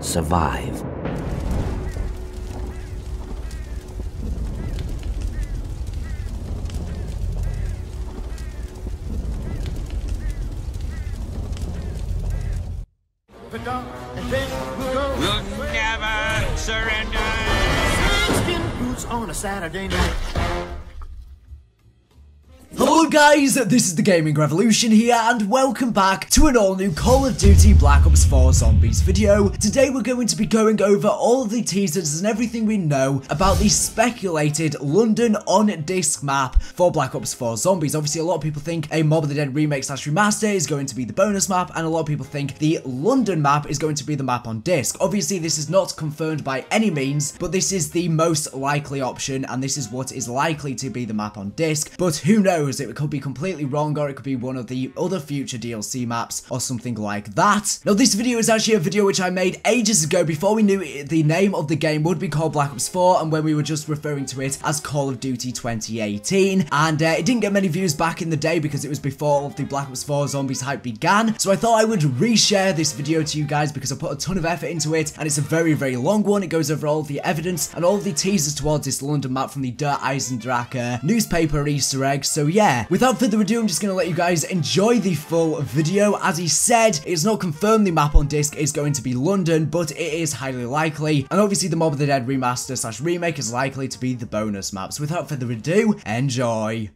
survive. We'll never surrender. Skin boots on a Saturday night. Hello guys, this is the Gaming Revolution here, and welcome back to an all-new Call of Duty Black Ops 4 Zombies video. Today we're going to be going over all of the teasers and everything we know about the speculated London on-disc map for Black Ops 4 Zombies. Obviously, a lot of people think a Mob of the Dead remake / remaster is going to be the bonus map, and a lot of people think the London map is going to be the map on disc. Obviously, this is not confirmed by any means, but this is the most likely option, and this is what is likely to be the map on disc. But who knows? It could be completely wrong, or it could be one of the other future DLC maps or something like that. Now, this video is actually a video which I made ages ago before we knew the name of the game would be called Black Ops 4, and when we were just referring to it as Call of Duty 2018. And it didn't get many views back in the day because it was before all of the Black Ops 4 Zombies hype began. So I thought I would reshare this video to you guys because I put a ton of effort into it, and it's a very, very long one. It goes over all of the evidence and all of the teasers towards this London map from the Der Eisendrache newspaper Easter egg. So yeah, without further ado, I'm just going to let you guys enjoy the full video. As he said, it's not confirmed the map on disc is going to be London, but it is highly likely. And obviously the Mob of the Dead remaster / remake is likely to be the bonus map. So without further ado, enjoy.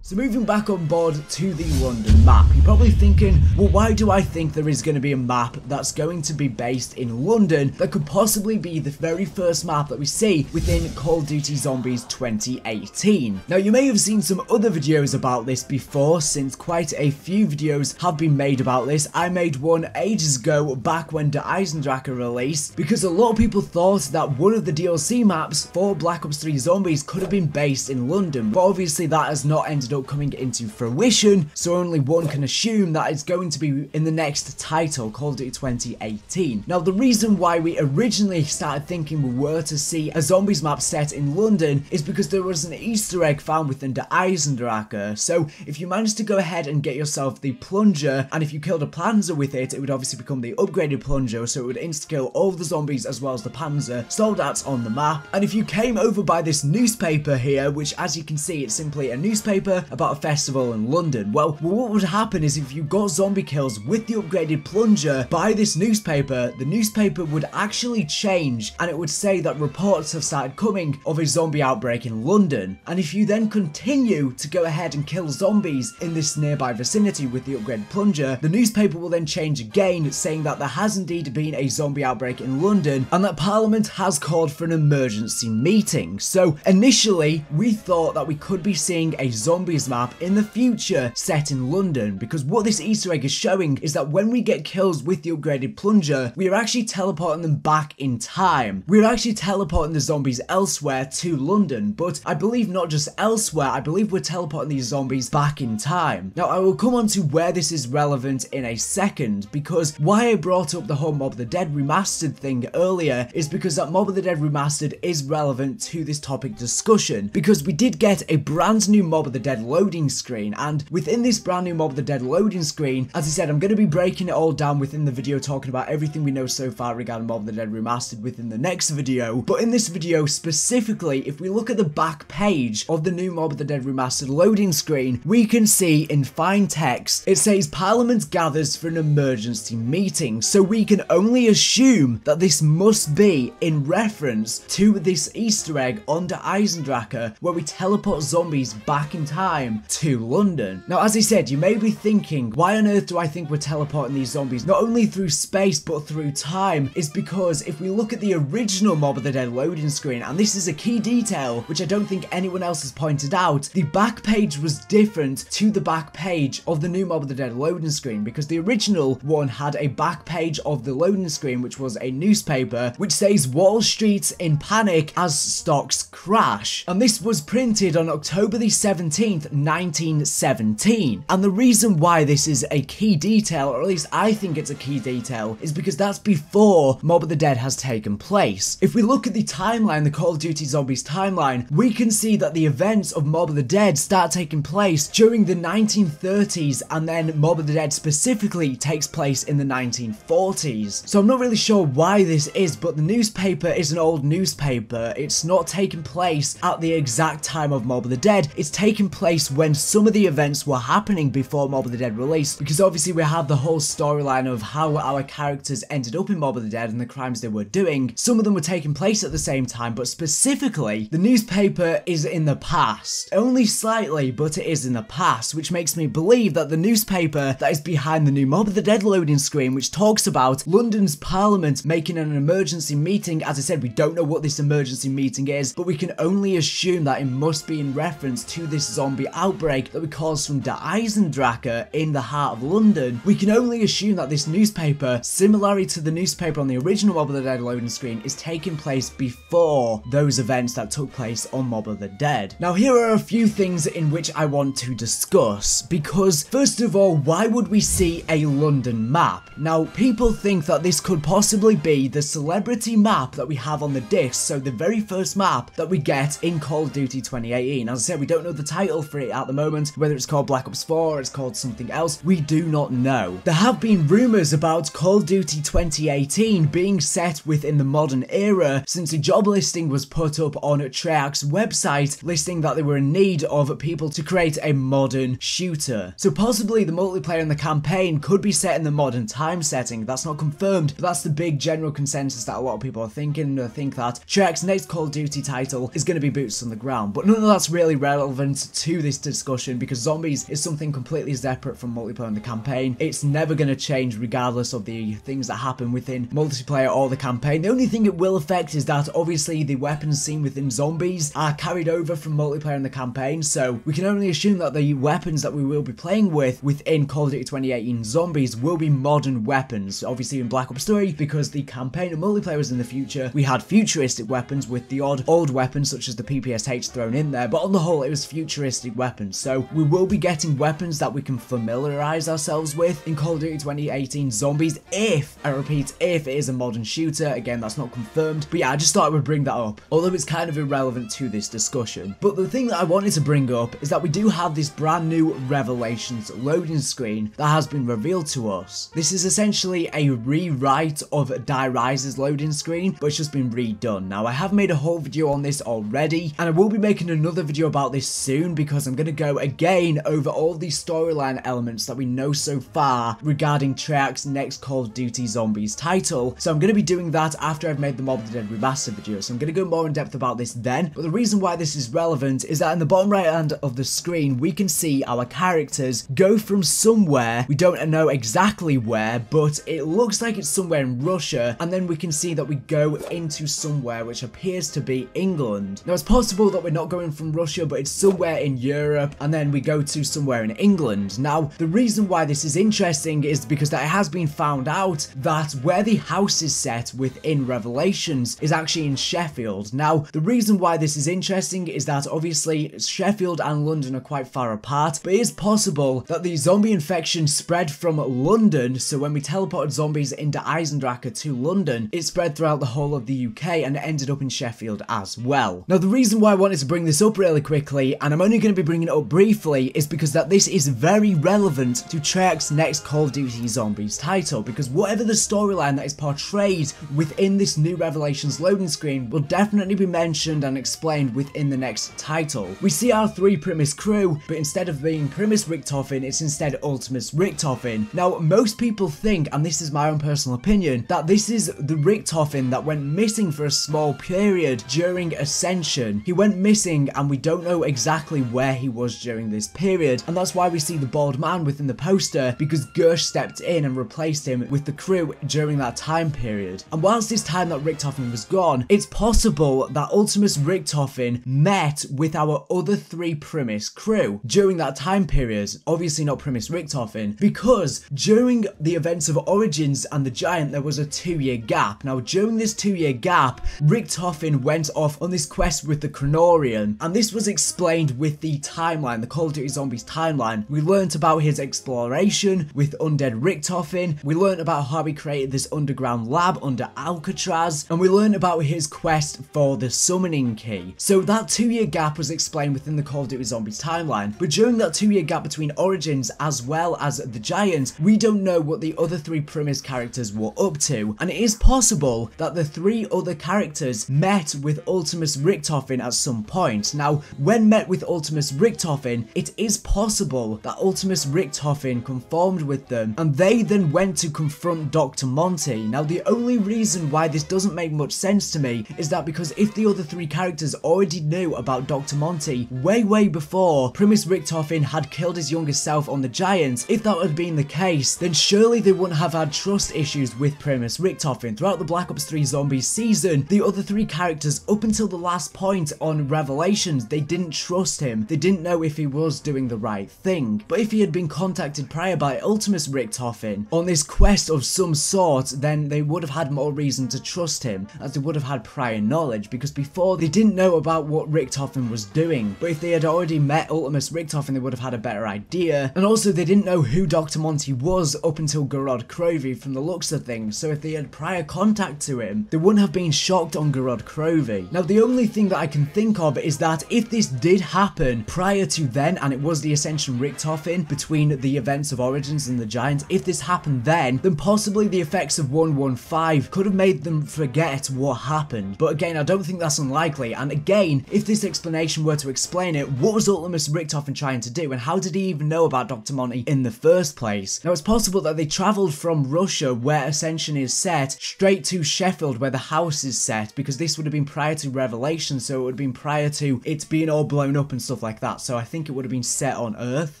So moving back on board to the London map, you're probably thinking, well, why do I think there is going to be a map that's going to be based in London that could possibly be the very first map that we see within Call of Duty Zombies 2018? Now, you may have seen some other videos about this before, since quite a few videos have been made about this. I made one ages ago, back when Der Eisendrache released, because a lot of people thought that one of the DLC maps for Black Ops 3 Zombies could have been based in London, but obviously that has not ended up coming into fruition, so only one can assume that it's going to be in the next title, Call of Duty 2018. Now, the reason why we originally started thinking we were to see a Zombies map set in London is because there was an Easter egg found within the Eisendrache. So if you managed to go ahead and get yourself the plunger, and if you killed a Panzer with it, it would obviously become the upgraded plunger, so it would insta-kill all of the zombies as well as the Panzer soldats on the map. And if you came over by this newspaper here, which as you can see, it's simply a newspaper about a festival in London, well, what would happen is if you got zombie kills with the upgraded plunger by this newspaper, the newspaper would actually change, and it would say that reports have started coming of a zombie outbreak in London. And if you then continue to go ahead and kill zombies in this nearby vicinity with the upgraded plunger, the newspaper will then change again, saying that there has indeed been a zombie outbreak in London and that Parliament has called for an emergency meeting. So initially we thought that we could be seeing a zombies map in the future set in London, because what this Easter egg is showing is that when we get kills with the upgraded plunger, we are actually teleporting them back in time. We're actually teleporting the zombies elsewhere to London, but I believe not just elsewhere, I believe we're teleporting these zombies back in time. Now, I will come on to where this is relevant in a second, because why I brought up the whole Mob of the Dead remastered thing earlier is because that Mob of the Dead remastered is relevant to this topic discussion, because we did get a brand new Mob of the Dead loading screen, and within this brand new Mob of the Dead loading screen, as I said, I'm going to be breaking it all down within the video, talking about everything we know so far regarding Mob of the Dead remastered within the next video. But in this video specifically, if we look at the back page of the new Mob of the Dead remastered loading screen, we can see in fine text, it says Parliament gathers for an emergency meeting. So we can only assume that this must be in reference to this Easter egg on Der Eisendrache, where we teleport zombies back in time to London. Now, as I said, you may be thinking, why on earth do I think we're teleporting these zombies not only through space but through time? Is because if we look at the original Mob of the Dead loading screen, and this is a key detail which I don't think anyone else has pointed out, the back page was different to the back page of the new Mob of the Dead loading screen, because the original one had a back page of the loading screen which was a newspaper which says Wall Street's in panic as stocks crash, and this was printed on October the 17th 14th, 1917. And the reason why this is a key detail, or at least I think it's a key detail, is because that's before Mob of the Dead has taken place. If we look at the timeline, the Call of Duty Zombies timeline, we can see that the events of Mob of the Dead start taking place during the 1930s, and then Mob of the Dead specifically takes place in the 1940s. So I'm not really sure why this is, but the newspaper is an old newspaper. It's not taking place at the exact time of Mob of the Dead. It's taking place when some of the events were happening before Mob of the Dead released, because obviously we have the whole storyline of how our characters ended up in Mob of the Dead and the crimes they were doing. Some of them were taking place at the same time, but specifically, the newspaper is in the past. Only slightly, but it is in the past, which makes me believe that the newspaper that is behind the new Mob of the Dead loading screen, which talks about London's Parliament making an emergency meeting. As I said, we don't know what this emergency meeting is, but we can only assume that it must be in reference to this zombie outbreak that we caused from der Eisendrache in the heart of London. We can only assume that this newspaper, similarly to the newspaper on the original Mob of the Dead loading screen, is taking place before those events that took place on Mob of the Dead. Now, here are a few things in which I want to discuss, because first of all, why would we see a London map? Now, people think that this could possibly be the celebrity map that we have on the disc, so the very first map that we get in Call of Duty 2018. As I said, we don't know the title for it at the moment, whether it's called Black Ops 4 or it's called something else, we do not know. There have been rumours about Call of Duty 2018 being set within the modern era, since a job listing was put up on Treyarch's website listing that they were in need of people to create a modern shooter. So possibly the multiplayer and the campaign could be set in the modern time setting. That's not confirmed, but that's the big general consensus that a lot of people are thinking. They think that Treyarch's next Call of Duty title is going to be boots on the ground, but none of that's really relevant to this discussion, because zombies is something completely separate from multiplayer and the campaign. It's never going to change regardless of the things that happen within multiplayer or the campaign. The only thing it will affect is that obviously the weapons seen within zombies are carried over from multiplayer and the campaign, so we can only assume that the weapons that we will be playing with within Call of Duty 2018 Zombies will be modern weapons. Obviously in Black Ops 3, because the campaign and multiplayer was in the future, we had futuristic weapons with the odd old weapons such as the PPSH thrown in there, but on the whole it was futuristic weapons. So we will be getting weapons that we can familiarize ourselves with in Call of Duty 2018 Zombies, if, I repeat, if it is a modern shooter. Again, that's not confirmed, but yeah, I just thought I would bring that up, although it's kind of irrelevant to this discussion. But the thing that I wanted to bring up is that we do have this brand new Revelations loading screen that has been revealed to us. This is essentially a rewrite of Die Rise's loading screen, but it's just been redone. Now, I have made a whole video on this already, and I will be making another video about this soon, because I'm going to go again over all the storyline elements that we know so far regarding Treyarch's next Call of Duty Zombies title. So I'm going to be doing that after I've made the Mob of the Dead remastered video, so I'm going to go more in depth about this then. But the reason why this is relevant is that in the bottom right hand of the screen, we can see our characters go from somewhere, we don't know exactly where, but it looks like it's somewhere in Russia, and then we can see that we go into somewhere which appears to be England. Now, it's possible that we're not going from Russia, but it's somewhere in Europe, and then we go to somewhere in England. Now, the reason why this is interesting is because that it has been found out that where the house is set within Revelations is actually in Sheffield. Now, the reason why this is interesting is that obviously Sheffield and London are quite far apart, but it is possible that the zombie infection spread from London, so when we teleported zombies into Eisendrache to London, it spread throughout the whole of the UK and it ended up in Sheffield as well. Now, the reason why I wanted to bring this up really quickly, and I'm only going to be bringing it up briefly, is because that this is very relevant to Treyarch's next Call of Duty Zombies title, because whatever the storyline that is portrayed within this new Revelations loading screen will definitely be mentioned and explained within the next title. We see our three Primus crew, but instead of being Primus Richtofen, it's instead Ultimus Richtofen. Now, most people think, and this is my own personal opinion, that this is the Richtofen that went missing for a small period during Ascension. He went missing and we don't know exactly where he was during this period, and that's why we see the bald man within the poster, because Gersh stepped in and replaced him with the crew during that time period. And whilst this time that Richtofen was gone, it's possible that Ultimus Richtofen met with our other three Primus crew during that time period. Obviously not Primus Richtofen, because during the events of Origins and the Giant there was a 2-year gap. Now, during this 2-year gap, Richtofen went off on this quest with the Chronorian, and this was explained with the the timeline, the Call of Duty Zombies timeline. We learnt about his exploration with undead Richtofen, we learnt about how he created this underground lab under Alcatraz, and we learnt about his quest for the summoning key. So that 2-year gap was explained within the Call of Duty Zombies timeline, but during that 2-year gap between Origins as well as the Giant, we don't know what the other 3 premise characters were up to, and it is possible that the 3 other characters met with Ultimus Richtofen at some point. Now, when met with Ultimus Richtofen, it is possible that Ultimus Richtofen conformed with them, and they then went to confront Dr. Monty. Now, the only reason why this doesn't make much sense to me is that because if the other 3 characters already knew about Dr. Monty way before Primus Richtofen had killed his younger self on the Giant, if that had been the case, then surely they wouldn't have had trust issues with Primus Richtofen. Throughout the Black Ops 3 Zombies season, the other 3 characters, up until the last point on Revelations, they didn't trust him. They didn't know if he was doing the right thing. But if he had been contacted prior by Ultimus Richtofen on this quest of some sort, then they would have had more reason to trust him, as they would have had prior knowledge, because before they didn't know about what Richtofen was doing. But if they had already met Ultimus Richtofen, they would have had a better idea. And also, they didn't know who Dr. Monty was up until Gorod Krovi from the looks of things, so if they had prior contact to him, they wouldn't have been shocked on Gorod Krovi. Now, the only thing that I can think of is that if this did happen prior to then, and it was the Ascension Richtofen between the events of Origins and the Giant, if this happened then possibly the effects of 115 could have made them forget what happened. But again, I don't think that's unlikely, and again, if this explanation were to explain it, what was Ultimus Richtofen trying to do, and how did he even know about Dr. Monty in the first place? Now, it's possible that they travelled from Russia, where Ascension is set, straight to Sheffield, where the house is set, because this would have been prior to Revelation, so it would have been prior to it being all blown up and stuff like that, so I think it would have been set on Earth.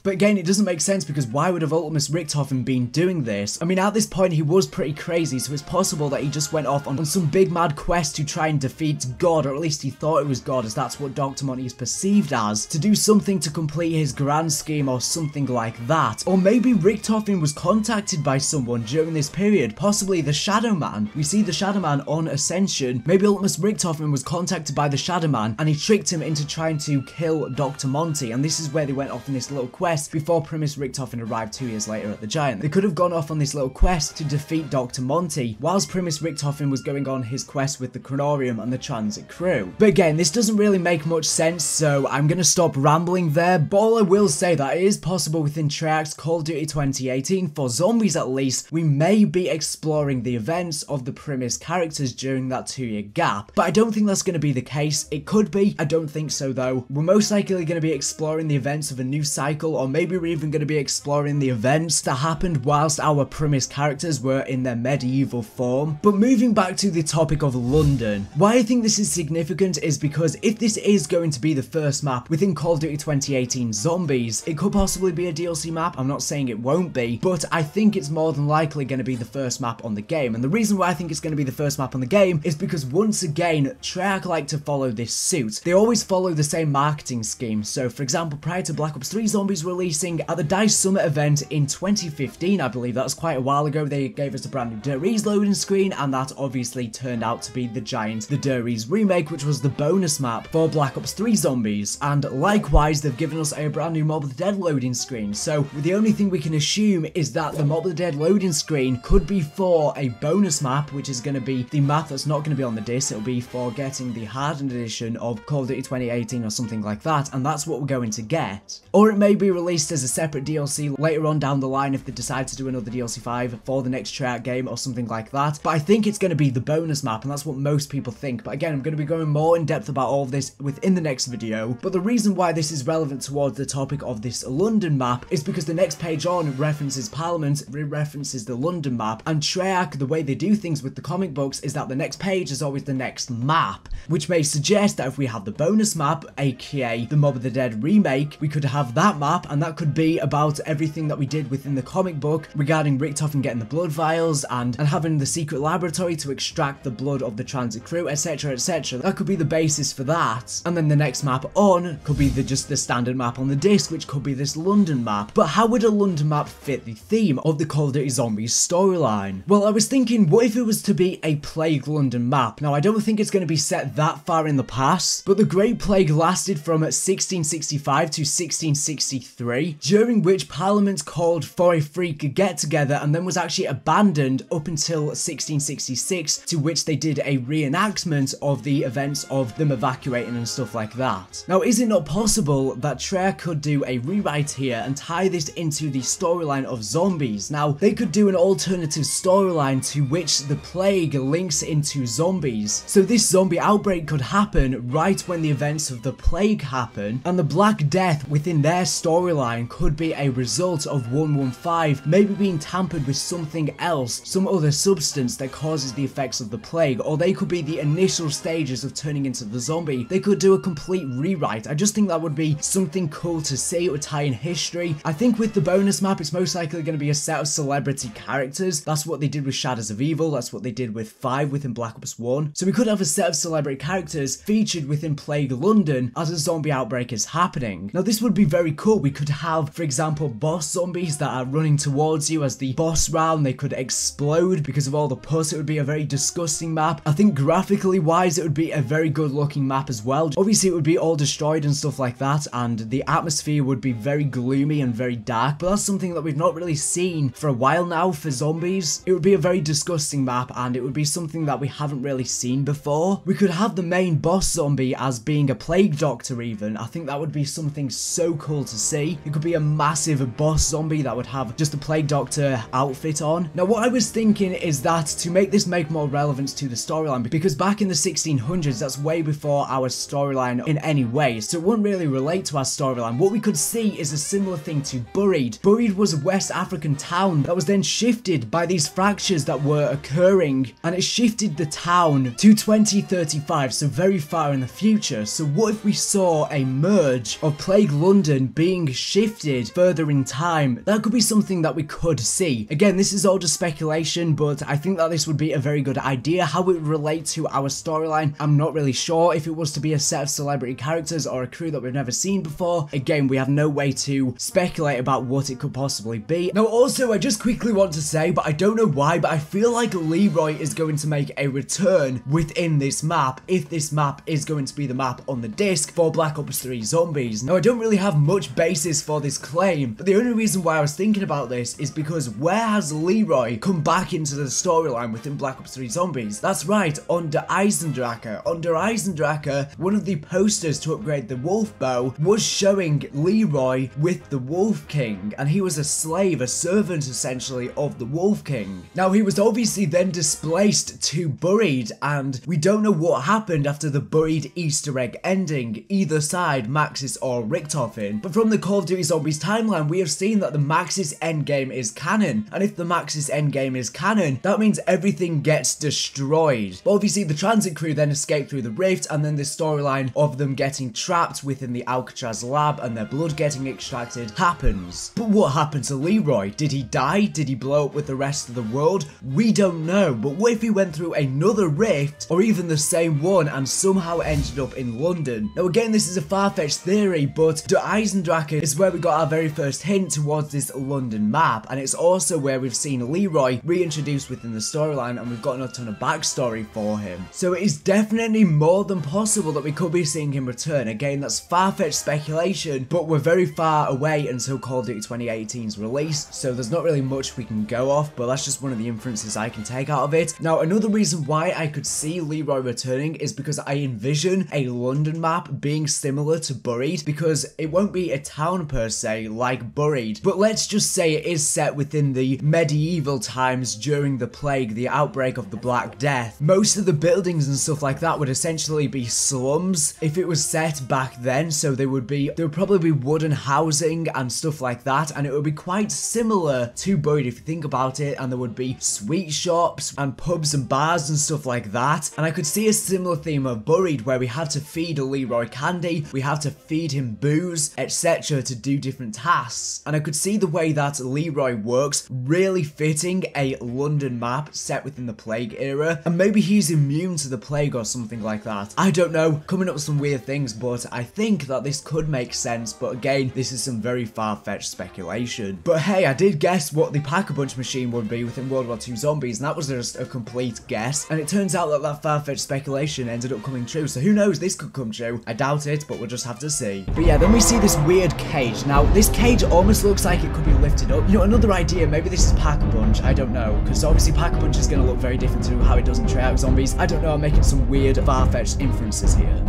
But again, it doesn't make sense, because why would have Ultimus Richtofen been doing this? I mean, at this point, he was pretty crazy, so it's possible that he just went off on some big mad quest to try and defeat God, or at least he thought it was God, as that's what Dr. Monty is perceived as, to do something to complete his grand scheme or something like that. Or maybe Richtofen was contacted by someone during this period, possibly the Shadow Man. We see the Shadow Man on Ascension. Maybe Ultimus Richtofen was contacted by the Shadow Man, and he tricked him into trying to kill Dr. Monty, and this is where they went off on this little quest before Primus Richtofen arrived 2 years later at the Giant. They could have gone off on this little quest to defeat Dr. Monty, whilst Primus Richtofen was going on his quest with the Chronorium and the Transit crew. But again, this doesn't really make much sense, so I'm gonna stop rambling there, but all I will say that it is possible within Treyarch's Call of Duty 2018, for Zombies at least, we may be exploring the events of the Primus characters during that 2-year gap. But I don't think that's going to be the case. It could be, I don't think so though. We're most likely going to be exploring the events of a new cycle, or maybe we're even going to be exploring the events that happened whilst our Primus characters were in their medieval form. But moving back to the topic of London, why I think this is significant is because if this is going to be the first map within Call of Duty 2018 Zombies, it could possibly be a DLC map. I'm not saying it won't be, but I think it's more than likely going to be the first map on the game. And the reason why I think it's going to be the first map on the game is because once again, Treyarch like to follow this suit. They always follow the same marketing scheme. So for example, prior to Black Ops 3 Zombies releasing at the DICE Summit event in 2015, I believe that was quite a while ago, they gave us a brand new DICE loading screen, and that obviously turned out to be the Giant, the DICE remake, which was the bonus map for Black Ops 3 Zombies. And likewise, they've given us a brand new Mob of the Dead loading screen. So the only thing we can assume is that the Mob of the Dead loading screen could be for a bonus map, which is going to be the map that's not going to be on the disc. It'll be for getting the hardened edition of Call of Duty 2018 or something like that, and that's what we're going to get. Or it may be released as a separate DLC later on down the line if they decide to do another DLC 5 for the next Treyarch game or something like that. But I think it's going to be the bonus map, and that's what most people think. But again, I'm going to be going more in depth about all of this within the next video. But the reason why this is relevant towards the topic of this London map is because the next page on references Parliament, references the London map, and Treyarch, the way they do things with the comic books is that the next page is always the next map, which may suggest that if we have the bonus map, aka the Mob of the Dead remake, we could have that map, and that could be about everything that we did within the comic book regarding Richtofen getting the blood vials and having the secret laboratory to extract the blood of the transit crew, etc, etc. That could be the basis for that. And then the next map on could be just the standard map on the disc, which could be this London map. But how would a London map fit the theme of the Call of Duty Zombies storyline? Well, I was thinking, what if it was to be a Plague London map? Now, I don't think it's going to be set that far in the past, but the Great Plague lasted from 1665 to 1663, during which Parliament called for a free get-together and then was actually abandoned up until 1666, to which they did a reenactment of the events of them evacuating and stuff like that. Now, is it not possible that Treyarch could do a rewrite here and tie this into the storyline of zombies? Now, they could do an alternative storyline to which the plague links into zombies. So this zombie outbreak could happen right when the events of the plague happen, and the Black Death within their storyline could be a result of 115 maybe being tampered with something else, some other substance that causes the effects of the plague, or they could be the initial stages of turning into the zombie. They could do a complete rewrite. I just think that would be something cool to see. It would tie in history. I think with the bonus map, it's most likely going to be a set of celebrity characters. That's what they did with Shadows of Evil. That's what they did with 5 within Black Ops 1. So we could have a set of celebrity characters featured within Plague London as a zombie outbreak is happening. Now, this would be very cool. We could have, for example, boss zombies that are running towards you as the boss round. They could explode because of all the pus. It would be a very disgusting map. I think graphically wise, it would be a very good looking map as well. Obviously, it would be all destroyed and stuff like that, and the atmosphere would be very gloomy and very dark, but that's something that we've not really seen for a while now for zombies. It would be a very disgusting map, and it would be something that we haven't really seen before. We could have the main boss zombie as being a plague doctor even. I think that would be something so cool to see. It could be a massive boss zombie that would have just a plague doctor outfit on. Now, what I was thinking is that to make this make more relevance to the storyline, because back in the 1600s, that's way before our storyline in any way, so it wouldn't really relate to our storyline. What we could see is a similar thing to Buried. Buried was a West African town that was then shifted by these fractures that were occurring, and it shifted the town to 2035, so very far in the future. So what if we saw a merge of Plague London being shifted further in time? That could be something that we could see. Again, this is all just speculation, but I think that this would be a very good idea. How it would relate to our storyline, I'm not really sure. If it was to be a set of celebrity characters or a crew that we've never seen before, again, we have no way to speculate about what it could possibly be. Now, also, I just quickly want to say, but I don't know why, but I feel like Leroy is going to make a return within this map, if this map is going to be the map on the disc for Black Ops 3 Zombies. Now, I don't really have much basis for this claim, but the only reason why I was thinking about this is because where has Leroy come back into the storyline within Black Ops 3 Zombies? That's right, under Eisendrache. Under Eisendrache, one of the posters to upgrade the Wolf Bow was showing Leroy with the Wolf King, and he was a slave, a servant essentially of the Wolf King. Now, he was obviously then displaced to Buried, and we don't know what happened after the Buried Easter egg ending, either side, Maxis or Richtofen. But from the Call of Duty Zombies timeline, we have seen that the Maxis endgame is canon, and if the Maxis endgame is canon, that means everything gets destroyed. But obviously, the transit crew then escape through the rift, and then the storyline of them getting trapped within the Alcatraz lab and their blood getting extracted happens. But what happened to Leroy? Did he die? Did he blow up with the rest of the world? We don't know, but what if he went through another rift, or even the same one, and somehow ended up in London? Now, again, this is a far-fetched theory, but the Eisendrache is where we got our very first hint towards this London map, and it's also where we've seen Leroy reintroduced within the storyline, and we've gotten a ton of backstory for him. So it is definitely more than possible that we could be seeing him return. Again, that's far-fetched speculation, but we're very far away until Call of Duty 2018's release, so there's not really much we can go off, but that's just one of the inferences I can take out of it. Now, another reason why I could see Leroy returning is because I envision a London map being similar to Buried, because it won't be a town per se like Buried, but let's just say it is set within the medieval times during the plague, the outbreak of the Black Death. Most of the buildings and stuff like that would essentially be slums if it was set back then, so there would probably be wooden housing and stuff like that, and it would be quite similar to Buried if you think about it, and there would be sweet shops and pubs and bars and stuff like that. And I could see a similar theme of Buried where we have to feed Leroy candy, we have to feed him booze, etc. to do different tasks, and I could see the way that Leroy works really fitting a London map set within the plague era, and maybe he's immune to the plague or something like that. I don't know, coming up with some weird things, but I think that this could make sense, but again, this is some very far-fetched speculation. But hey, I did guess what the Pack-a-Punch machine would be within World War II Zombies, and that was just a complete guess, and it turns out that that far-fetched speculation ended up coming true, so who knows, this could come true. I doubt it, but we'll we'll just have to see. But yeah, then we see this weird cage. Now, this cage almost looks like it could be lifted up. You know, another idea, maybe this is Pack-a-Punch, I don't know, because obviously Pack-a-Punch is going to look very different to how it does in Treyarch Zombies. I don't know, I'm making some weird, far-fetched inferences here.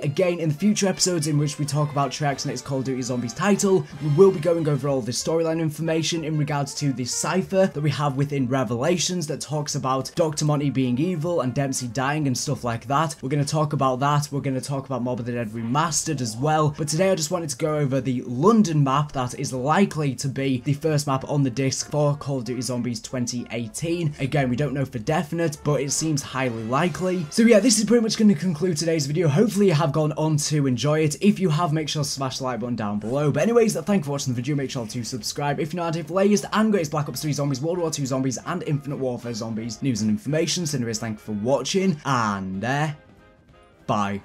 Again, in the future episodes in which we talk about Treyarch's next Call of Duty Zombies title, we will be going over all of this storyline information in regards to this cipher that we have within Revelations that talks about Dr. Monty being evil and Dempsey dying and stuff like that. We're going to talk about that. We're going to talk about Mob of the Dead Remastered as well. But today I just wanted to go over the London map that is likely to be the first map on the disc for Call of Duty Zombies 2018. Again, we don't know for definite, but it seems highly likely. So yeah, this is pretty much going to conclude today's video. Hopefully you have gone on to enjoy it. If you have, make sure to smash the like button down below. But anyways, thank you for watching the video. Make sure to subscribe if you're not here for latest and greatest Black Ops 3 Zombies, World War II Zombies, and Infinite Warfare Zombies news and information. So anyways, thank you for watching, and bye.